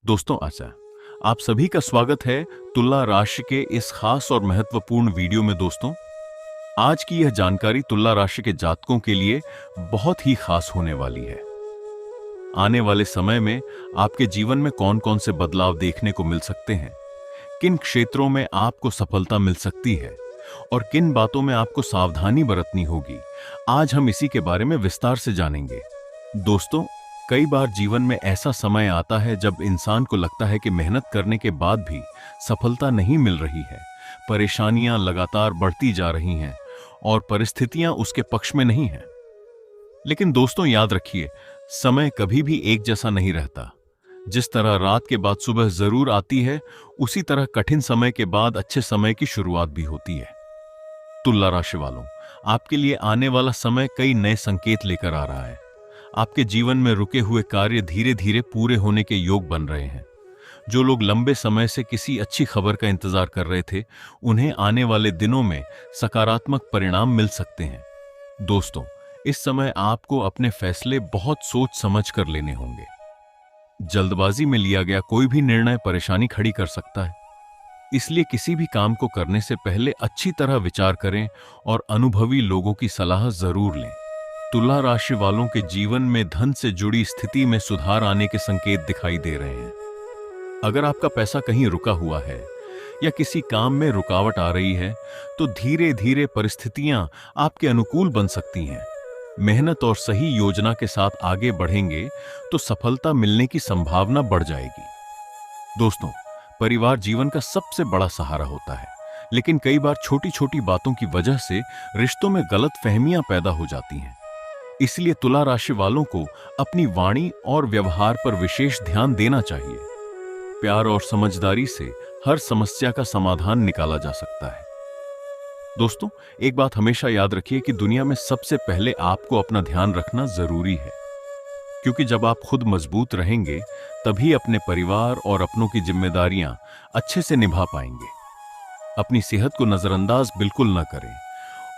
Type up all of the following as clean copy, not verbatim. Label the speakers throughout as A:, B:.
A: दोस्तों आशा आप सभी का स्वागत है तुला राशि के इस खास और महत्वपूर्ण वीडियो में। दोस्तों, आज की यह जानकारी तुला राशि के जातकों के लिए बहुत ही खास होने वाली है। आने वाले समय में आपके जीवन में कौन कौन से बदलाव देखने को मिल सकते हैं, किन क्षेत्रों में आपको सफलता मिल सकती है और किन बातों में आपको सावधानी बरतनी होगी, आज हम इसी के बारे में विस्तार से जानेंगे। दोस्तों, कई बार जीवन में ऐसा समय आता है जब इंसान को लगता है कि मेहनत करने के बाद भी सफलता नहीं मिल रही है, परेशानियां लगातार बढ़ती जा रही हैं और परिस्थितियां उसके पक्ष में नहीं हैं। लेकिन दोस्तों, याद रखिए, समय कभी भी एक जैसा नहीं रहता। जिस तरह रात के बाद सुबह जरूर आती है, उसी तरह कठिन समय के बाद अच्छे समय की शुरुआत भी होती है। तुला राशि वालों, आपके लिए आने वाला समय कई नए संकेत लेकर आ रहा है। आपके जीवन में रुके हुए कार्य धीरे धीरे पूरे होने के योग बन रहे हैं। जो लोग लंबे समय से किसी अच्छी खबर का इंतजार कर रहे थे, उन्हें आने वाले दिनों में सकारात्मक परिणाम मिल सकते हैं। दोस्तों, इस समय आपको अपने फैसले बहुत सोच समझ कर लेने होंगे। जल्दबाजी में लिया गया कोई भी निर्णय परेशानी खड़ी कर सकता है। इसलिए किसी भी काम को करने से पहले अच्छी तरह विचार करें और अनुभवी लोगों की सलाह जरूर लें। तुला राशि वालों के जीवन में धन से जुड़ी स्थिति में सुधार आने के संकेत दिखाई दे रहे हैं। अगर आपका पैसा कहीं रुका हुआ है या किसी काम में रुकावट आ रही है, तो धीरे धीरे परिस्थितियां आपके अनुकूल बन सकती हैं। मेहनत और सही योजना के साथ आगे बढ़ेंगे तो सफलता मिलने की संभावना बढ़ जाएगी। दोस्तों, परिवार जीवन का सबसे बड़ा सहारा होता है, लेकिन कई बार छोटी छोटी बातों की वजह से रिश्तों में गलतफहमियां पैदा हो जाती हैं। इसलिए तुला राशि वालों को अपनी वाणी और व्यवहार पर विशेष ध्यान देना चाहिए। प्यार और समझदारी से हर समस्या का समाधान निकाला जा सकता है। दोस्तों, एक बात हमेशा याद रखिए कि दुनिया में सबसे पहले आपको अपना ध्यान रखना जरूरी है, क्योंकि जब आप खुद मजबूत रहेंगे तभी अपने परिवार और अपनों की जिम्मेदारियां अच्छे से निभा पाएंगे। अपनी सेहत को नजरअंदाज बिल्कुल न करें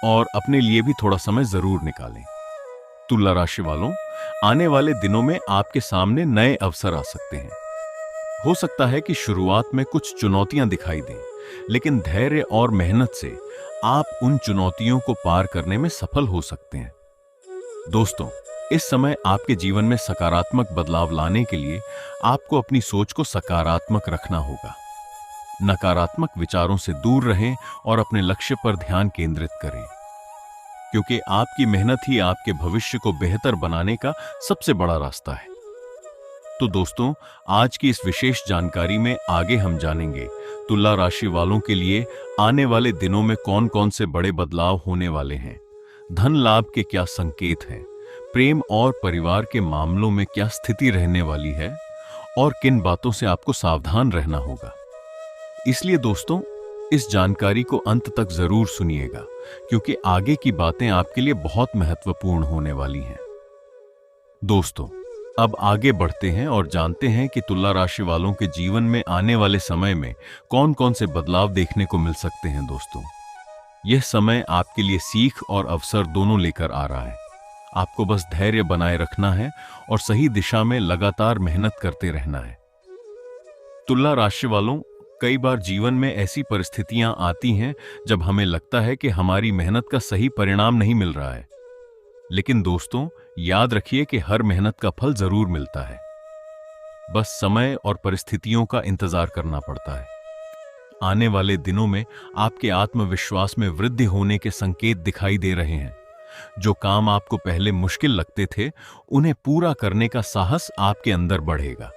A: और अपने लिए भी थोड़ा समय जरूर निकालें। तुला राशि वालों, आने वाले दिनों में आपके सामने नए अवसर आ सकते हैं। हो सकता है कि शुरुआत में कुछ चुनौतियां दिखाई दें, लेकिन धैर्य और मेहनत से आप उन चुनौतियों को पार करने में सफल हो सकते हैं। दोस्तों, इस समय आपके जीवन में सकारात्मक बदलाव लाने के लिए आपको अपनी सोच को सकारात्मक रखना होगा। नकारात्मक विचारों से दूर रहें और अपने लक्ष्य पर ध्यान केंद्रित करें, क्योंकि आपकी मेहनत ही आपके भविष्य को बेहतर बनाने का सबसे बड़ा रास्ता है। तो दोस्तों, आज की इस विशेष जानकारी में आगे हम जानेंगे तुला राशि वालों के लिए आने वाले दिनों में कौन कौन से बड़े बदलाव होने वाले हैं, धन लाभ के क्या संकेत हैं, प्रेम और परिवार के मामलों में क्या स्थिति रहने वाली है और किन बातों से आपको सावधान रहना होगा। इसलिए दोस्तों, इस जानकारी को अंत तक जरूर सुनिएगा, क्योंकि आगे की बातें आपके लिए बहुत महत्वपूर्ण होने वाली हैं। दोस्तों, अब आगे बढ़ते हैं और जानते हैं कि तुला राशि वालों के जीवन में आने वाले समय में कौन कौन से बदलाव देखने को मिल सकते हैं। दोस्तों, यह समय आपके लिए सीख और अवसर दोनों लेकर आ रहा है। आपको बस धैर्य बनाए रखना है और सही दिशा में लगातार मेहनत करते रहना है। तुला राशि वालों, कई बार जीवन में ऐसी परिस्थितियां आती हैं जब हमें लगता है कि हमारी मेहनत का सही परिणाम नहीं मिल रहा है। लेकिन दोस्तों, याद रखिए कि हर मेहनत का फल जरूर मिलता है। बस समय और परिस्थितियों का इंतजार करना पड़ता है। आने वाले दिनों में आपके आत्मविश्वास में वृद्धि होने के संकेत दिखाई दे रहे हैं। जो काम आपको पहले मुश्किल लगते थे, उन्हें पूरा करने का साहस आपके अंदर बढ़ेगा।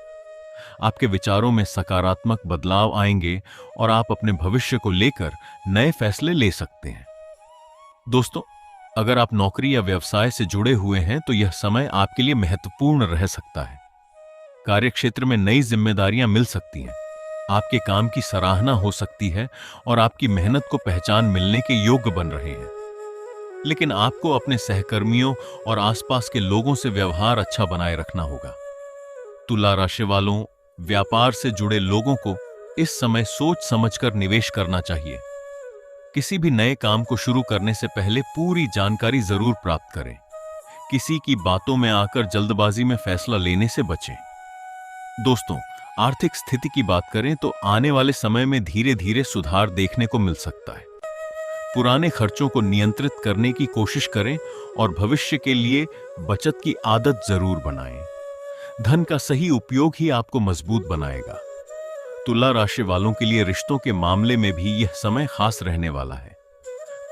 A: आपके विचारों में सकारात्मक बदलाव आएंगे और आप अपने भविष्य को लेकर नए फैसले ले सकते हैं। दोस्तों, अगर आप नौकरी या व्यवसाय से जुड़े हुए हैं तो यह समय आपके लिए महत्वपूर्ण रह सकता है। कार्यक्षेत्र में नई जिम्मेदारियां मिल सकती हैं, आपके काम की सराहना हो सकती है और आपकी मेहनत को पहचान मिलने के योग्य बन रहे हैं। लेकिन आपको अपने सहकर्मियों और आसपास के लोगों से व्यवहार अच्छा बनाए रखना होगा। तुला राशि वालों, व्यापार से जुड़े लोगों को इस समय सोच समझकर निवेश करना चाहिए। किसी भी नए काम को शुरू करने से पहले पूरी जानकारी जरूर प्राप्त करें। किसी की बातों में आकर जल्दबाजी में फैसला लेने से बचें। दोस्तों, आर्थिक स्थिति की बात करें तो आने वाले समय में धीरे धीरे सुधार देखने को मिल सकता है। पुराने खर्चों को नियंत्रित करने की कोशिश करें और भविष्य के लिए बचत की आदत जरूर बनाएं। धन का सही उपयोग ही आपको मजबूत बनाएगा। तुला राशि वालों के लिए रिश्तों के मामले में भी यह समय खास रहने वाला है।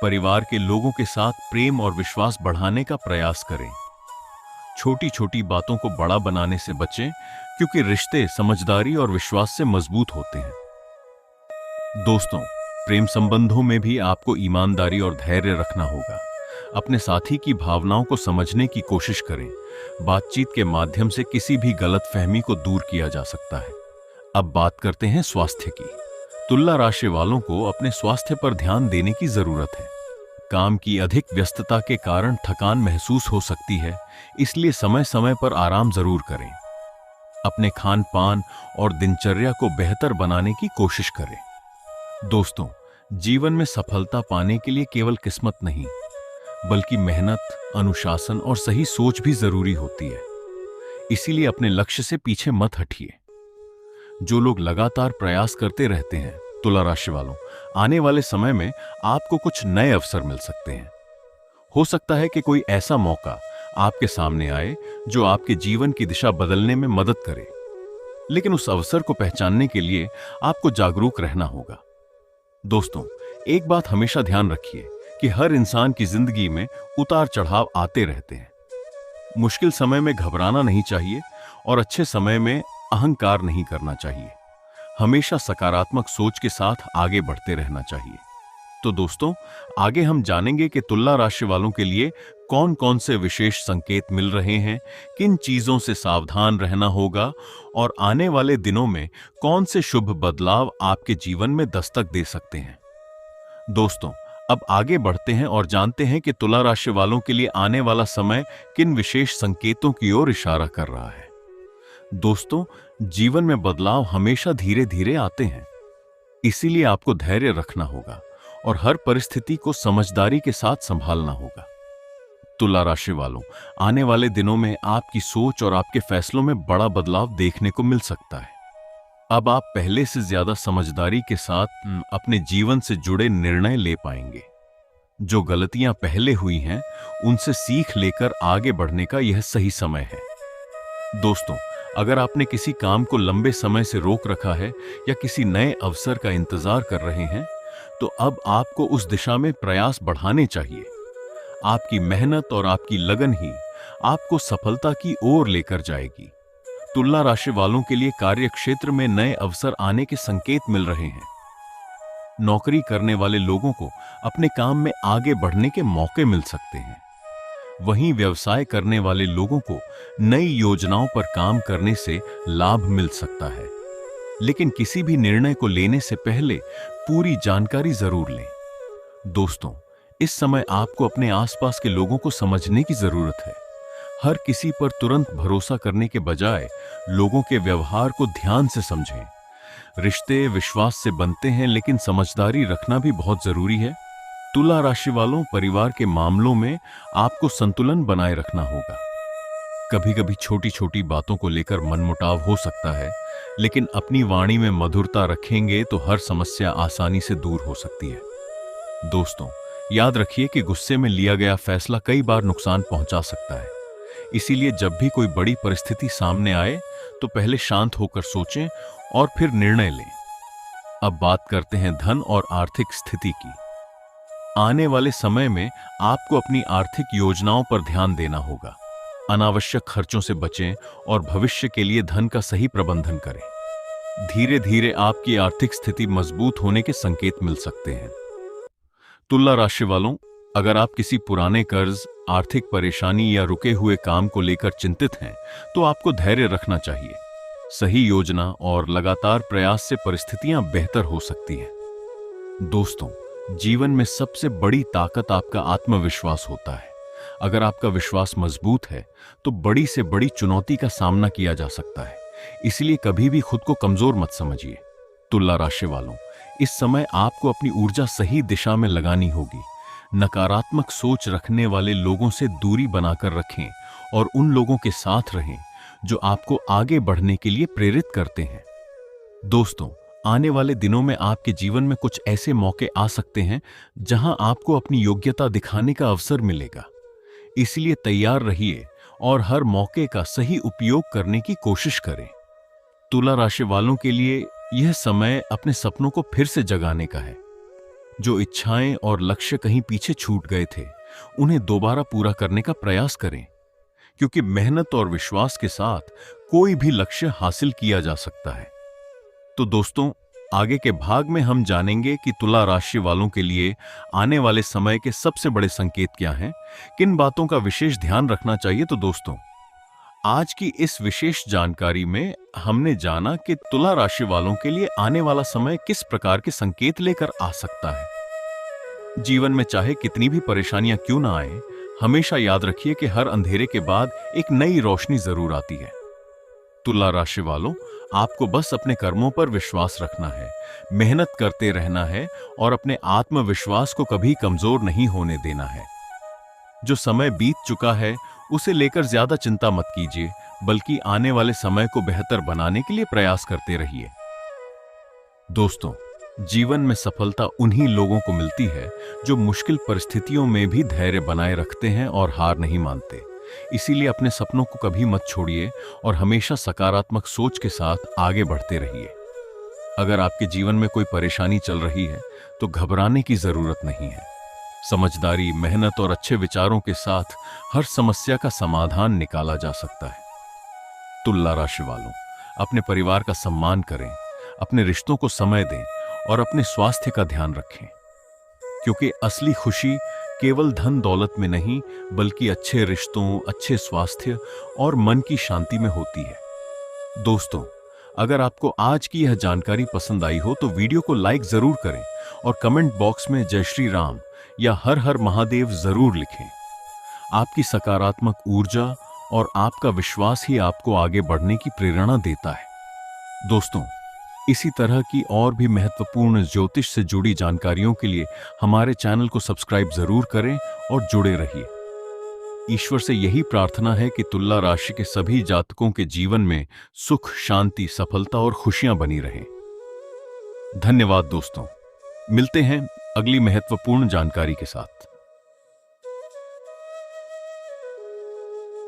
A: परिवार के लोगों के साथ प्रेम और विश्वास बढ़ाने का प्रयास करें। छोटी छोटी बातों को बड़ा बनाने से बचें, क्योंकि रिश्ते समझदारी और विश्वास से मजबूत होते हैं। दोस्तों, प्रेम संबंधों में भी आपको ईमानदारी और धैर्य रखना होगा। अपने साथी की भावनाओं को समझने की कोशिश करें। बातचीत के माध्यम से किसी भी गलतफहमी को दूर किया जा सकता है। अब बात करते हैं स्वास्थ्य की। तुला राशि वालों को अपने स्वास्थ्य पर ध्यान देने की जरूरत है। काम की अधिक व्यस्तता के कारण थकान महसूस हो सकती है, इसलिए समय समय पर आराम जरूर करें। अपने खान पान और दिनचर्या को बेहतर बनाने की कोशिश करें। दोस्तों, जीवन में सफलता पाने के लिए केवल किस्मत नहीं, बल्कि मेहनत, अनुशासन और सही सोच भी जरूरी होती है। इसीलिए अपने लक्ष्य से पीछे मत हटिए। जो लोग लगातार प्रयास करते रहते हैं, तुला राशि वालों, आने वाले समय में आपको कुछ नए अवसर मिल सकते हैं। हो सकता है कि कोई ऐसा मौका आपके सामने आए जो आपके जीवन की दिशा बदलने में मदद करे। लेकिन उस अवसर को पहचानने के लिए आपको जागरूक रहना होगा। दोस्तों, एक बात हमेशा ध्यान रखिए कि हर इंसान की जिंदगी में उतार चढ़ाव आते रहते हैं। मुश्किल समय में घबराना नहीं चाहिए और अच्छे समय में अहंकार नहीं करना चाहिए। हमेशा सकारात्मक सोच के साथ आगे बढ़ते रहना चाहिए। तो दोस्तों, आगे हम जानेंगे कि तुला राशि वालों के लिए कौन कौन से विशेष संकेत मिल रहे हैं, किन चीजों से सावधान रहना होगा और आने वाले दिनों में कौन से शुभ बदलाव आपके जीवन में दस्तक दे सकते हैं। दोस्तों, अब आगे बढ़ते हैं और जानते हैं कि तुला राशि वालों के लिए आने वाला समय किन विशेष संकेतों की ओर इशारा कर रहा है। दोस्तों, जीवन में बदलाव हमेशा धीरे धीरे आते हैं, इसीलिए आपको धैर्य रखना होगा और हर परिस्थिति को समझदारी के साथ संभालना होगा। तुला राशि वालों, आने वाले दिनों में आपकी सोच और आपके फैसलों में बड़ा बदलाव देखने को मिल सकता है। अब आप पहले से ज्यादा समझदारी के साथ अपने जीवन से जुड़े निर्णय ले पाएंगे। जो गलतियां पहले हुई हैं, उनसे सीख लेकर आगे बढ़ने का यह सही समय है। दोस्तों, अगर आपने किसी काम को लंबे समय से रोक रखा है या किसी नए अवसर का इंतजार कर रहे हैं, तो अब आपको उस दिशा में प्रयास बढ़ाने चाहिए। आपकी मेहनत और आपकी लगन ही आपको सफलता की ओर लेकर जाएगी। तुला राशि वालों के लिए कार्य क्षेत्र में नए अवसर आने के संकेत मिल रहे हैं। नौकरी करने वाले लोगों को अपने काम में आगे बढ़ने के मौके मिल सकते हैं। वहीं व्यवसाय करने वाले लोगों को नई योजनाओं पर काम करने से लाभ मिल सकता है। लेकिन किसी भी निर्णय को लेने से पहले पूरी जानकारी जरूर लें। दोस्तों, इस समय आपको अपने आसपास के लोगों को समझने की जरूरत है। हर किसी पर तुरंत भरोसा करने के बजाय लोगों के व्यवहार को ध्यान से समझें। रिश्ते विश्वास से बनते हैं, लेकिन समझदारी रखना भी बहुत जरूरी है। तुला राशि वालों, परिवार के मामलों में आपको संतुलन बनाए रखना होगा। कभी कभी छोटी छोटी बातों को लेकर मनमुटाव हो सकता है, लेकिन अपनी वाणी में मधुरता रखेंगे तो हर समस्या आसानी से दूर हो सकती है। दोस्तों, याद रखिए कि गुस्से में लिया गया फैसला कई बार नुकसान पहुंचा सकता है। इसीलिए जब भी कोई बड़ी परिस्थिति सामने आए तो पहले शांत होकर सोचें और फिर निर्णय लें। अब बात करते हैं धन और आर्थिक स्थिति की। आने वाले समय में आपको अपनी आर्थिक योजनाओं पर ध्यान देना होगा। अनावश्यक खर्चों से बचें और भविष्य के लिए धन का सही प्रबंधन करें। धीरे धीरे आपकी आर्थिक स्थिति मजबूत होने के संकेत मिल सकते हैं। तुला राशि वालों, अगर आप किसी पुराने कर्ज, आर्थिक परेशानी या रुके हुए काम को लेकर चिंतित हैं, तो आपको धैर्य रखना चाहिए। सही योजना और लगातार प्रयास से परिस्थितियां बेहतर हो सकती हैं। दोस्तों, जीवन में सबसे बड़ी ताकत आपका आत्मविश्वास होता है। अगर आपका विश्वास मजबूत है, तो बड़ी से बड़ी चुनौती का सामना किया जा सकता है। इसलिए कभी भी खुद को कमजोर मत समझिए। तुला राशि वालों, इस समय आपको अपनी ऊर्जा सही दिशा में लगानी होगी। नकारात्मक सोच रखने वाले लोगों से दूरी बनाकर रखें और उन लोगों के साथ रहें जो आपको आगे बढ़ने के लिए प्रेरित करते हैं। दोस्तों, आने वाले दिनों में आपके जीवन में कुछ ऐसे मौके आ सकते हैं जहां आपको अपनी योग्यता दिखाने का अवसर मिलेगा। इसलिए तैयार रहिए और हर मौके का सही उपयोग करने की कोशिश करें। तुला राशि वालों के लिए यह समय अपने सपनों को फिर से जगाने का है। जो इच्छाएं और लक्ष्य कहीं पीछे छूट गए थे, उन्हें दोबारा पूरा करने का प्रयास करें, क्योंकि मेहनत और विश्वास के साथ कोई भी लक्ष्य हासिल किया जा सकता है। तो दोस्तों, आगे के भाग में हम जानेंगे कि तुला राशि वालों के लिए आने वाले समय के सबसे बड़े संकेत क्या हैं, किन बातों का विशेष ध्यान रखना चाहिए। तो दोस्तों, आज की इस विशेष जानकारी में हमने जाना कि तुला राशि वालों के लिए आने वाला समय किस प्रकार के संकेत लेकर आ सकता है। जीवन में चाहे कितनी भी परेशानियां क्यों ना आए, हमेशा याद रखिए कि हर अंधेरे के बाद एक नई रोशनी जरूर आती है। तुला राशि वालों, आपको बस अपने कर्मों पर विश्वास रखना है, मेहनत करते रहना है और अपने आत्मविश्वास को कभी कमजोर नहीं होने देना है। जो समय बीत चुका है उसे लेकर ज्यादा चिंता मत कीजिए, बल्कि आने वाले समय को बेहतर बनाने के लिए प्रयास करते रहिए। दोस्तों, जीवन में सफलता उन्हीं लोगों को मिलती है जो मुश्किल परिस्थितियों में भी धैर्य बनाए रखते हैं और हार नहीं मानते। इसीलिए अपने सपनों को कभी मत छोड़िए और हमेशा सकारात्मक सोच के साथ आगे बढ़ते रहिए। अगर आपके जीवन में कोई परेशानी चल रही है तो घबराने की जरूरत नहीं है। समझदारी, मेहनत और अच्छे विचारों के साथ हर समस्या का समाधान निकाला जा सकता है। तुला राशि वालों, अपने परिवार का सम्मान करें, अपने रिश्तों को समय दें और अपने स्वास्थ्य का ध्यान रखें, क्योंकि असली खुशी केवल धन दौलत में नहीं, बल्कि अच्छे रिश्तों, अच्छे स्वास्थ्य और मन की शांति में होती है। दोस्तों, अगर आपको आज की यह जानकारी पसंद आई हो तो वीडियो को लाइक जरूर करें और कमेंट बॉक्स में जय श्री राम या हर हर महादेव जरूर लिखें। आपकी सकारात्मक ऊर्जा और आपका विश्वास ही आपको आगे बढ़ने की प्रेरणा देता है। दोस्तों, इसी तरह की और भी महत्वपूर्ण ज्योतिष से जुड़ी जानकारियों के लिए हमारे चैनल को सब्सक्राइब जरूर करें और जुड़े रहिए। ईश्वर से यही प्रार्थना है कि तुला राशि के सभी जातकों के जीवन में सुख, शांति, सफलता और खुशियां बनी रहें। धन्यवाद दोस्तों, मिलते हैं अगली महत्वपूर्ण जानकारी के साथ।